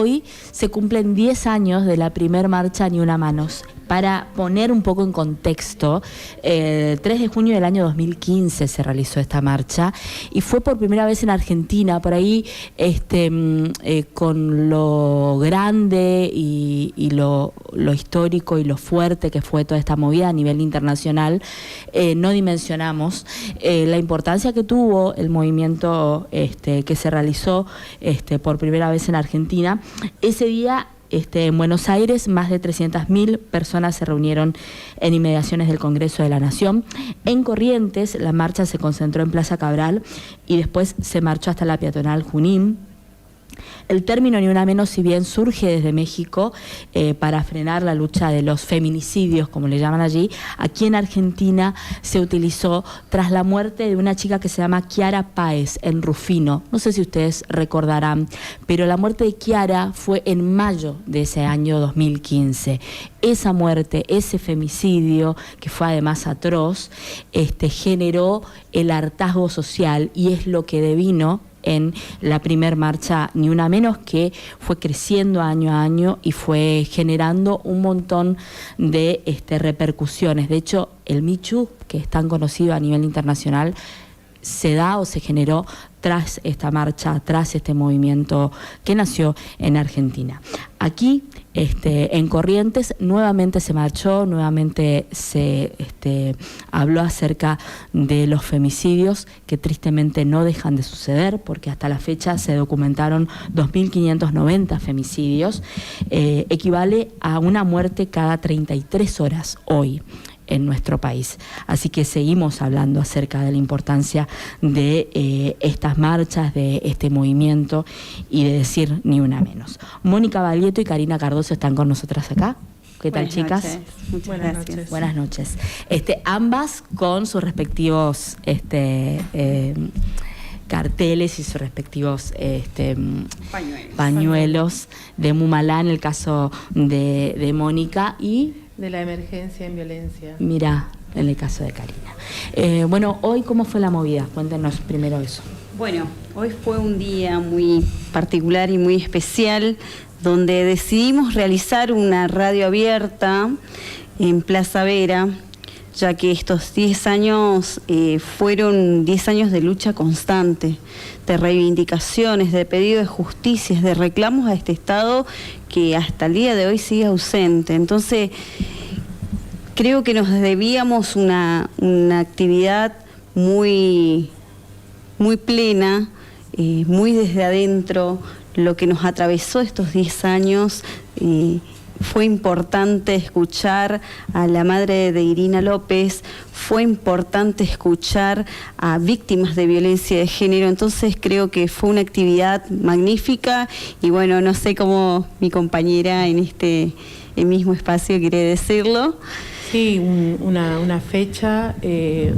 hoy se cumplen 10 años de la primer marcha Ni Una Manos. Para poner un poco en contexto, el 3 de junio del año 2015 se realizó esta marcha y fue por primera vez en Argentina. Por ahí, con lo grande y lo histórico y lo fuerte que fue toda esta movida a nivel internacional, no dimensionamos la importancia que tuvo el movimiento que se realizó por primera vez en Argentina. Ese día, en Buenos Aires, más de 300.000 personas se reunieron en inmediaciones del Congreso de la Nación. En Corrientes, la marcha se concentró en Plaza Cabral y después se marchó hasta la peatonal Junín. El término Ni Una Menos, si bien surge desde México para frenar la lucha de los feminicidios, como le llaman allí, aquí en Argentina se utilizó tras la muerte de una chica que se llama Kiara Páez en Rufino. No sé si ustedes recordarán, pero la muerte de Kiara fue en mayo de ese año 2015. Esa muerte, ese femicidio, que fue además atroz, generó el hartazgo social y es lo que devino en la primer marcha Ni Una Menos, que fue creciendo año a año y fue generando un montón de repercusiones. De hecho, el Me Too, que es tan conocido a nivel internacional, se da o se generó tras esta marcha, tras este movimiento que nació en Argentina. Aquí, en Corrientes, nuevamente se marchó, nuevamente se habló acerca de los femicidios que tristemente no dejan de suceder, porque hasta la fecha se documentaron 2.590 femicidios, equivale a una muerte cada 33 horas hoy en nuestro país. Así que seguimos hablando acerca de la importancia de estas marchas, de este movimiento y de decir Ni Una Menos. Mónica Baglietto y Karina Cardoso están con nosotras acá. ¿Qué tal, chicas? Noches. Muchas gracias. Buenas noches. Ambas con sus respectivos carteles y sus respectivos pañuelos de Mumalá, en el caso de Mónica, y de la emergencia en violencia. Mira, en el caso de Karina. Bueno, hoy, ¿cómo fue la movida? Cuéntenos primero eso. Bueno, hoy fue un día muy particular y muy especial, donde decidimos realizar una radio abierta en Plaza Vera, ya que estos 10 años fueron 10 años de lucha constante, de reivindicaciones, de pedido de justicias, de reclamos a este Estado que hasta el día de hoy sigue ausente. Entonces, creo que nos debíamos una actividad muy plena, muy desde adentro. Lo que nos atravesó estos 10 años, fue importante escuchar a la madre de Irina López, fue importante escuchar a víctimas de violencia de género. Entonces creo que fue una actividad magnífica y bueno, no sé cómo mi compañera en este mismo espacio quiere decirlo. Sí, una fecha, en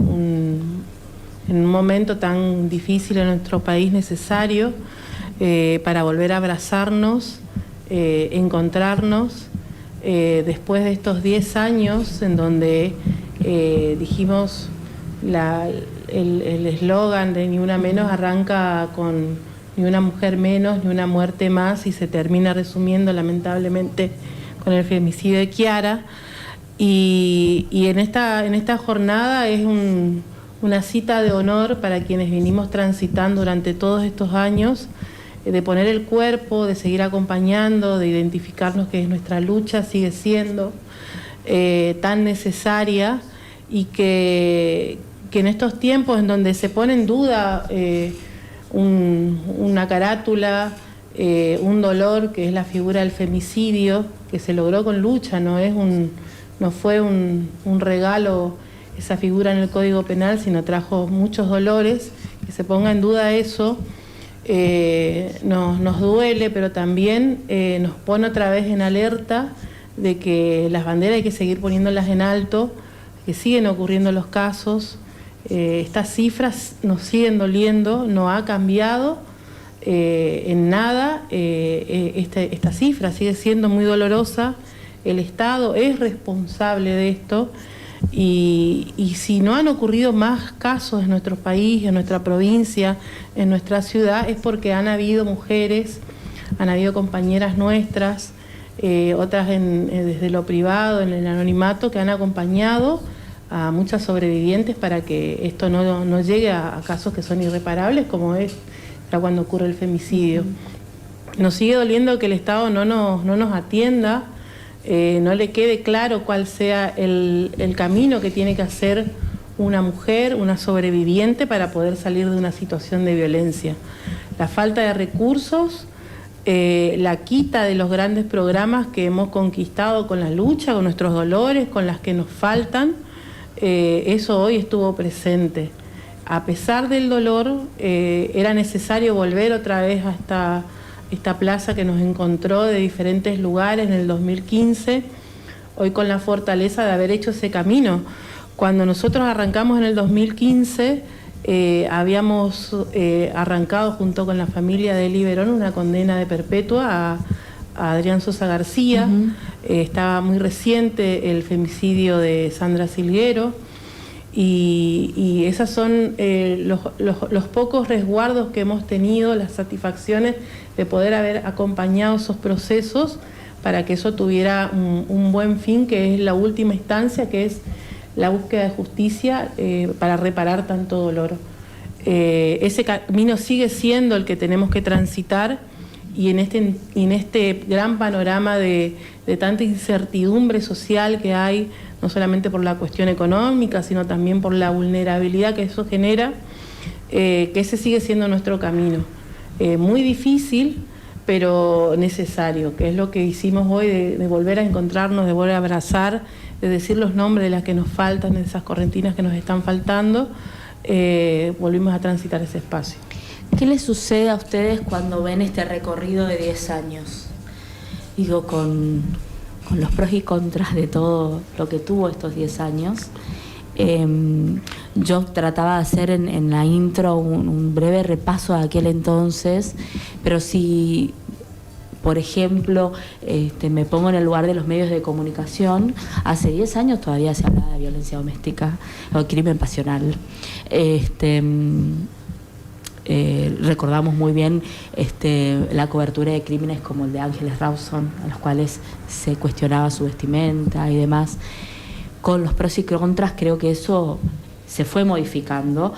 un momento tan difícil en nuestro país, necesario para volver a abrazarnos, encontrarnos después de estos 10 años en donde dijimos el eslogan de Ni Una Menos arranca con Ni Una Mujer Menos, Ni Una Muerte Más, y se termina resumiendo lamentablemente con el femicidio de Kiara. Y en esta jornada es una cita de honor para quienes vinimos transitando durante todos estos años, de poner el cuerpo, de seguir acompañando, de identificarnos que nuestra lucha sigue siendo tan necesaria y que en estos tiempos en donde se pone en duda una carátula, un dolor que es la figura del femicidio, que se logró con lucha, no fue un regalo esa figura en el Código Penal, sino trajo muchos dolores. Que se ponga en duda eso nos duele, pero también nos pone otra vez en alerta de que las banderas hay que seguir poniéndolas en alto, que siguen ocurriendo los casos. Estas cifras nos siguen doliendo, no ha cambiado en nada. Esta cifra sigue siendo muy dolorosa. El Estado es responsable de esto. Y si no han ocurrido más casos en nuestro país, en nuestra provincia, en nuestra ciudad, es porque han habido mujeres, Han habido compañeras nuestras, otras desde lo privado, en el anonimato, que han acompañado a muchas sobrevivientes para que esto no llegue a casos que son irreparables, como es cuando ocurre el femicidio. Nos sigue doliendo que el Estado no nos atienda, no le quede claro cuál sea el camino que tiene que hacer una mujer, una sobreviviente, para poder salir de una situación de violencia. La falta de recursos, la quita de los grandes programas que hemos conquistado con la lucha, con nuestros dolores, con las que nos faltan, eso hoy estuvo presente. A pesar del dolor, era necesario volver otra vez a esta plaza que nos encontró de diferentes lugares en el 2015, hoy con la fortaleza de haber hecho ese camino. Cuando nosotros arrancamos en el 2015, habíamos arrancado junto con la familia de Eli Verón una condena de perpetua a Adrián Sosa García. Estaba muy reciente el femicidio de Sandra Silguero, y esas son los pocos resguardos que hemos tenido, las satisfacciones de poder haber acompañado esos procesos para que eso tuviera un buen fin, que es la última instancia, que es la búsqueda de justicia para reparar tanto dolor. Ese camino sigue siendo el que tenemos que transitar, y en este gran panorama de tanta incertidumbre social que hay, no solamente por la cuestión económica, sino también por la vulnerabilidad que eso genera, que ese sigue siendo nuestro camino. Muy difícil, pero necesario, que es lo que hicimos hoy, de volver a encontrarnos, de volver a abrazar, de decir los nombres de las que nos faltan, de esas correntinas que nos están faltando. Volvimos a transitar ese espacio. ¿Qué les sucede a ustedes cuando ven este recorrido de 10 años? Digo, con los pros y contras de todo lo que tuvo estos 10 años. Yo trataba de hacer en la intro un breve repaso de aquel entonces, pero si, por ejemplo, me pongo en el lugar de los medios de comunicación, hace 10 años todavía se hablaba de violencia doméstica o crimen pasional. Recordamos muy bien la cobertura de crímenes como el de Ángeles Rawson, a los cuales se cuestionaba su vestimenta y demás. Con los pros y contras, creo que eso se fue modificando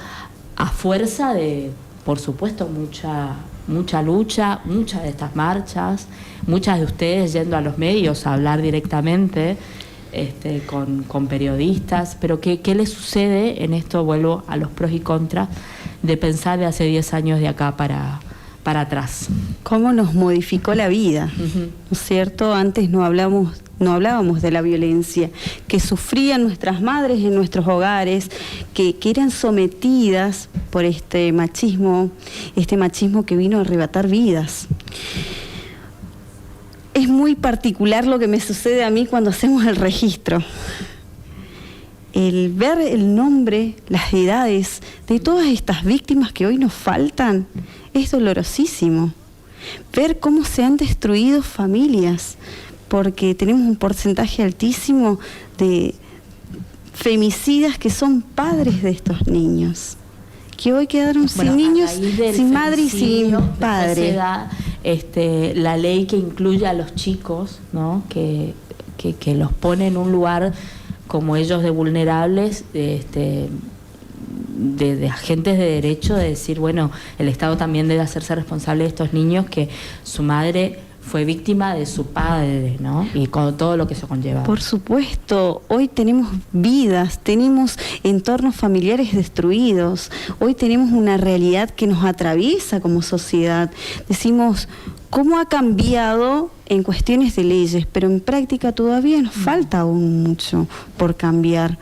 a fuerza de, por supuesto, mucha lucha, muchas de estas marchas, muchas de ustedes yendo a los medios a hablar directamente con periodistas. Pero ¿qué les sucede en esto? Vuelvo a los pros y contras de pensar de hace 10 años de acá para atrás. ¿Cómo nos modificó la vida? ¿No es cierto? Antes no hablábamos de la violencia que sufrían nuestras madres en nuestros hogares, que eran sometidas por este machismo que vino a arrebatar vidas. Es muy particular lo que me sucede a mí cuando hacemos el registro. El ver el nombre, las edades de todas estas víctimas que hoy nos faltan es dolorosísimo. Ver cómo se han destruido familias, porque tenemos un porcentaje altísimo de femicidas que son padres de estos niños, que hoy quedaron sin niños, sin madre y sin padre. Se da la ley que incluye a los chicos, ¿no? que los pone en un lugar como ellos de vulnerables, de agentes de derecho, de decir, bueno, el Estado también debe hacerse responsable de estos niños que su madre fue víctima de su padre, ¿no? Y con todo lo que eso conlleva. Por supuesto, hoy tenemos vidas, tenemos entornos familiares destruidos, hoy tenemos una realidad que nos atraviesa como sociedad. Decimos, ¿cómo ha cambiado en cuestiones de leyes? Pero en práctica todavía nos falta aún mucho por cambiar.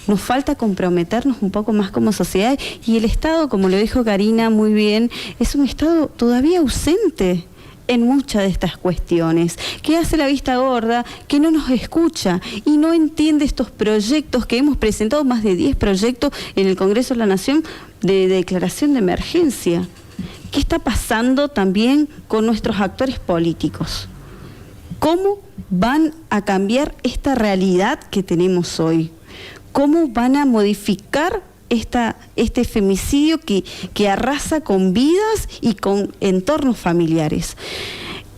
Nos falta comprometernos un poco más como sociedad, y el Estado, como lo dijo Karina muy bien, es un Estado todavía ausente en muchas de estas cuestiones, que hace la vista gorda, que no nos escucha y no entiende estos proyectos que hemos presentado, más de 10 proyectos en el Congreso de la Nación de declaración de emergencia. ¿Qué está pasando también con nuestros actores políticos? ¿Cómo van a cambiar esta realidad que tenemos hoy? ¿Cómo van a modificar este femicidio que arrasa con vidas y con entornos familiares?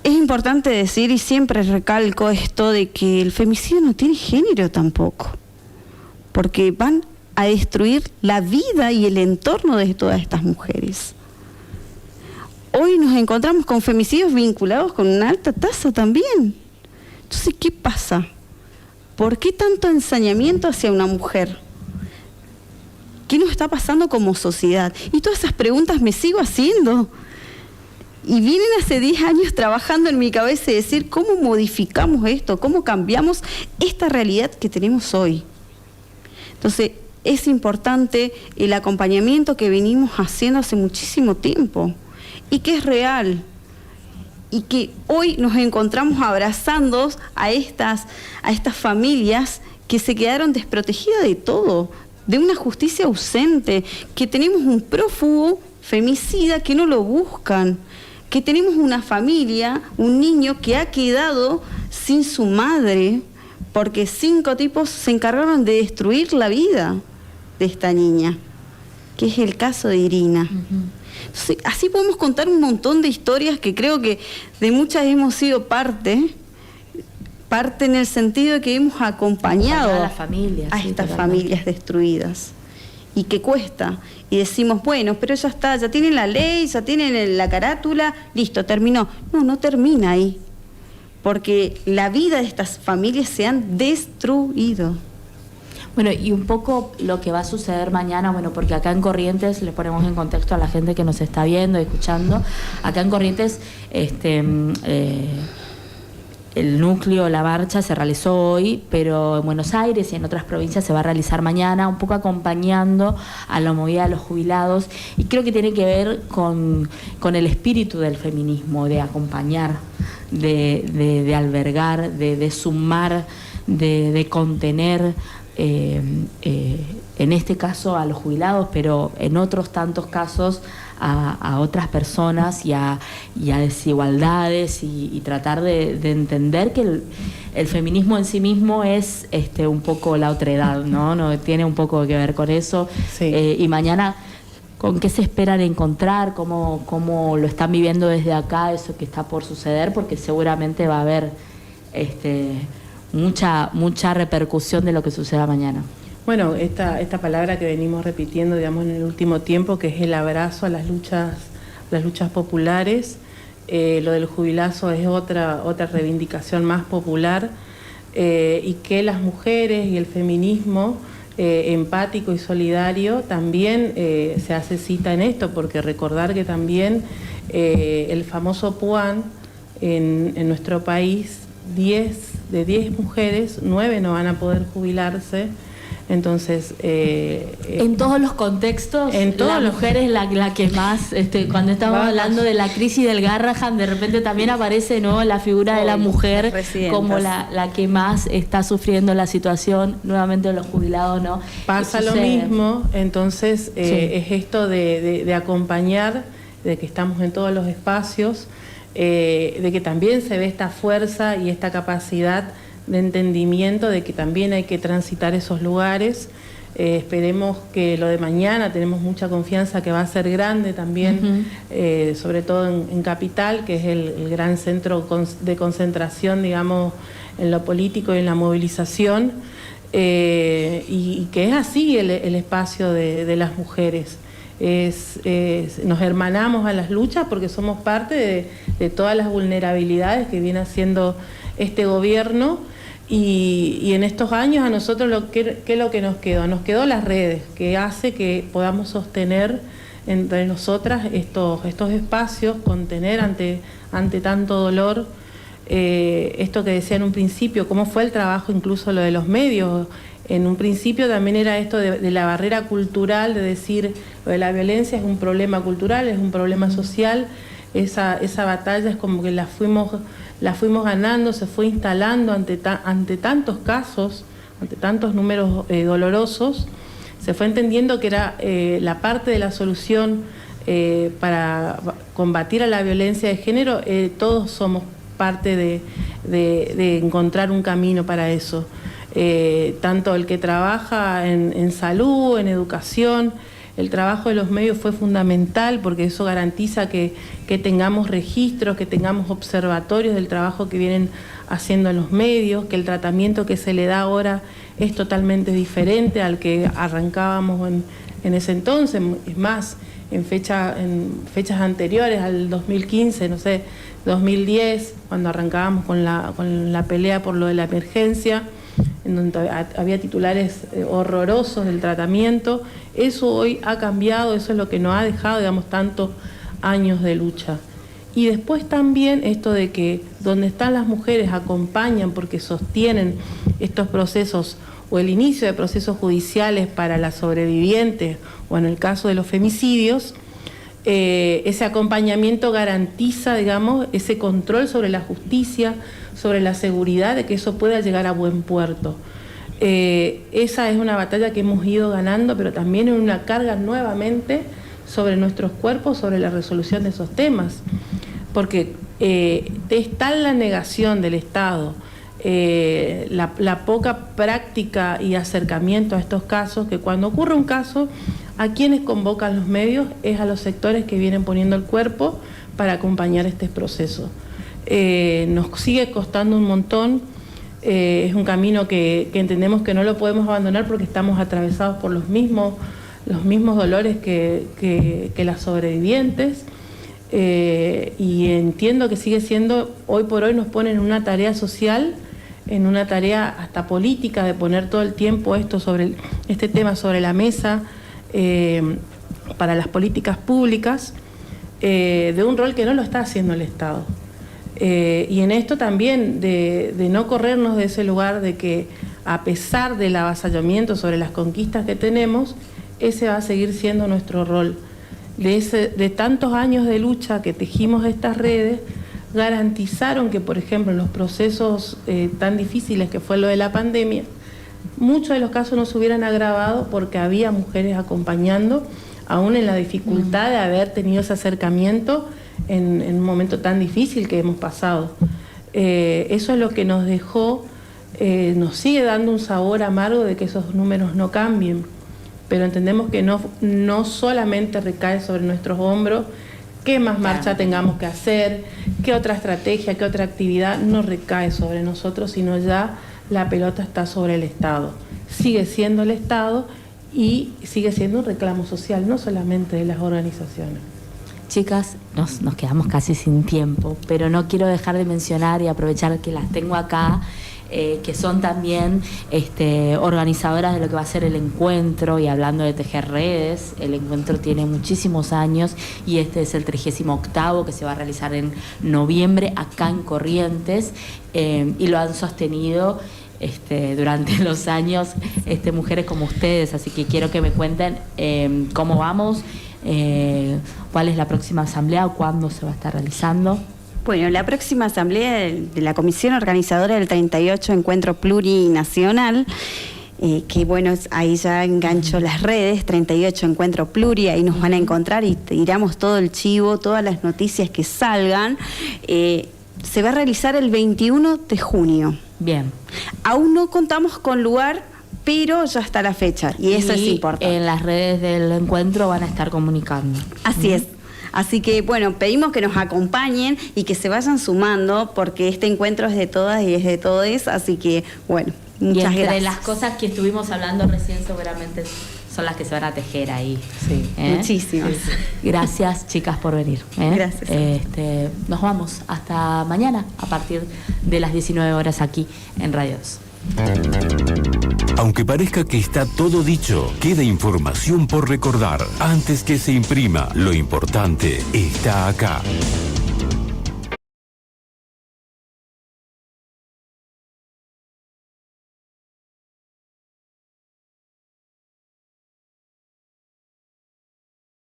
es importante decir, y siempre recalco esto, de que el femicidio no tiene género tampoco, porque van a destruir la vida y el entorno de todas estas mujeres. Hoy nos encontramos con femicidios vinculados con una alta tasa también. Entonces, ¿qué pasa? ¿Por qué tanto ensañamiento hacia una mujer? ¿Qué nos está pasando como sociedad? Y todas esas preguntas me sigo haciendo. Y vienen hace 10 años trabajando en mi cabeza y decir, ¿cómo modificamos esto? ¿Cómo cambiamos esta realidad que tenemos hoy? Entonces, es importante el acompañamiento que venimos haciendo hace muchísimo tiempo y que es real. Y que hoy nos encontramos abrazando a estas familias que se quedaron desprotegidas de todo, de una justicia ausente, que tenemos un prófugo femicida que no lo buscan, que tenemos una familia, un niño que ha quedado sin su madre, porque 5 tipos se encargaron de destruir la vida de esta niña, que es el caso de Irina. Entonces, así podemos contar un montón de historias que creo que de muchas hemos sido parte en el sentido de que hemos acompañado a estas familias destruidas y que cuesta, y decimos, bueno, pero ya está, ya tienen la ley, ya tienen la carátula, listo, terminó. No termina ahí, porque la vida de estas familias se han destruido. Bueno, y un poco lo que va a suceder mañana, bueno, porque acá en Corrientes, le ponemos en contexto a la gente que nos está viendo y escuchando, acá en Corrientes el núcleo, la marcha se realizó hoy, pero en Buenos Aires y en otras provincias se va a realizar mañana, un poco acompañando a la movida de los jubilados, y creo que tiene que ver con el espíritu del feminismo, de acompañar, de albergar, de sumar, de contener, en este caso a los jubilados, pero en otros tantos casos a otras personas y a desigualdades, y tratar de entender que el feminismo en sí mismo es un poco la otredad, ¿no? Tiene un poco que ver con eso. Sí. Y mañana, ¿con qué se esperan encontrar? ¿Cómo lo están viviendo desde acá, eso que está por suceder? Porque seguramente va a haber mucha repercusión de lo que suceda mañana. Bueno, esta palabra que venimos repitiendo, digamos, en el último tiempo, que es el abrazo a las luchas populares. Lo del jubilazo es otra reivindicación más popular, y que las mujeres y el feminismo empático y solidario también se hace cita en esto, porque recordar que también el famoso PUAN en nuestro país, de 10 mujeres, 9 no van a poder jubilarse. Entonces, en todos los contextos, la mujer es la que más, cuando estamos hablando de la crisis del Garrahan, de repente también aparece, ¿no?, la figura de la mujer como la que más está sufriendo la situación, nuevamente los jubilados, ¿no? Pasa lo mismo, entonces sí. Es esto de acompañar, de que estamos en todos los espacios, de que también se ve esta fuerza y esta capacidad de entendimiento de que también hay que transitar esos lugares. Esperemos que lo de mañana, tenemos mucha confianza que va a ser grande también, sobre todo en Capital, que es el gran centro de concentración, digamos, en lo político y en la movilización, y que es así el espacio de las mujeres. Nos hermanamos a las luchas porque somos parte de todas las vulnerabilidades que viene haciendo este gobierno, y en estos años a nosotros ¿qué es lo que nos quedó? Nos quedó las redes, que hace que podamos sostener entre nosotras estos espacios, contener ante tanto dolor. Esto que decía en un principio, cómo fue el trabajo, incluso lo de los medios. En un principio también era esto de la barrera cultural, de decir, lo de la violencia es un problema cultural, es un problema social. Esa batalla es como que la fuimos ganando, se fue instalando ante tantos casos, ante tantos números dolorosos. Se fue entendiendo que era la parte de la solución para combatir a la violencia de género. Todos somos parte de encontrar un camino para eso. Tanto el que trabaja en salud, en educación, El trabajo de los medios fue fundamental porque eso garantiza que tengamos registros, que tengamos observatorios del trabajo que vienen haciendo en los medios, que el tratamiento que se le da ahora es totalmente diferente al que arrancábamos en ese entonces. Es más, en fechas anteriores al 2015, no sé, 2010, cuando arrancábamos con la pelea por lo de la emergencia, en donde había titulares horrorosos del tratamiento. Eso hoy ha cambiado, eso es lo que nos ha dejado, digamos, tantos años de lucha. Y después también esto de que donde están las mujeres acompañan porque sostienen estos procesos o el inicio de procesos judiciales para las sobrevivientes o en el caso de los femicidios, ese acompañamiento garantiza, digamos, ese control sobre la justicia, sobre la seguridad de que eso pueda llegar a buen puerto. Esa es una batalla que hemos ido ganando, pero también es una carga nuevamente sobre nuestros cuerpos, sobre la resolución de esos temas. Porque es tal la negación del Estado, la poca práctica y acercamiento a estos casos, que cuando ocurre un caso, a quienes convocan los medios es a los sectores que vienen poniendo el cuerpo para acompañar este proceso. Nos sigue costando un montón, es un camino que entendemos que no lo podemos abandonar porque estamos atravesados por los mismos dolores que las sobrevivientes, y entiendo que sigue siendo, hoy por hoy nos ponen en una tarea social, en una tarea hasta política de poner todo el tiempo este tema sobre la mesa para las políticas públicas, de un rol que no lo está haciendo el Estado. Y en esto también de no corrernos de ese lugar de que a pesar del avasallamiento sobre las conquistas que tenemos, ese va a seguir siendo nuestro rol. De tantos años de lucha que tejimos estas redes, garantizaron que, por ejemplo, en los procesos tan difíciles que fue lo de la pandemia, muchos de los casos no se hubieran agravado porque había mujeres acompañando, aún en la dificultad de haber tenido ese acercamiento en un momento tan difícil que hemos pasado. Eso es lo que nos dejó, nos sigue dando un sabor amargo de que esos números no cambien, pero entendemos que no solamente recae sobre nuestros hombros, qué más marcha tengamos que hacer, qué otra estrategia, qué otra actividad, no recae sobre nosotros, sino ya la pelota está sobre el Estado. Sigue siendo el Estado y sigue siendo un reclamo social, no solamente de las organizaciones. Chicas, nos quedamos casi sin tiempo, pero no quiero dejar de mencionar y aprovechar que las tengo acá, que son también organizadoras de lo que va a ser el encuentro, y hablando de tejer redes, el encuentro tiene muchísimos años y este es el 38º que se va a realizar en noviembre acá en Corrientes, y lo han sostenido durante los años mujeres como ustedes, así que quiero que me cuenten cómo vamos, cuál es la próxima asamblea o cuándo se va a estar realizando. Bueno, la próxima asamblea de la Comisión Organizadora del 38 Encuentro Plurinacional, que bueno, ahí ya engancho las redes, 38 Encuentro Pluri, ahí nos van a encontrar y tiramos todo el chivo, todas las noticias que salgan. Se va a realizar el 21 de junio. Bien. Aún no contamos con lugar, pero ya está la fecha y eso es importante. En las redes del encuentro van a estar comunicando. Así es. Así que, bueno, pedimos que nos acompañen y que se vayan sumando, porque este encuentro es de todas y es de todos, así que, bueno, muchas gracias. Y entre las cosas que estuvimos hablando recién, seguramente son las que se van a tejer ahí. Sí, muchísimas. Sí. Gracias, chicas, por venir. Gracias. Nos vamos hasta mañana, a partir de las 19 horas aquí en Radio 2. Aunque parezca que está todo dicho, queda información por recordar. Antes que se imprima, lo importante está acá.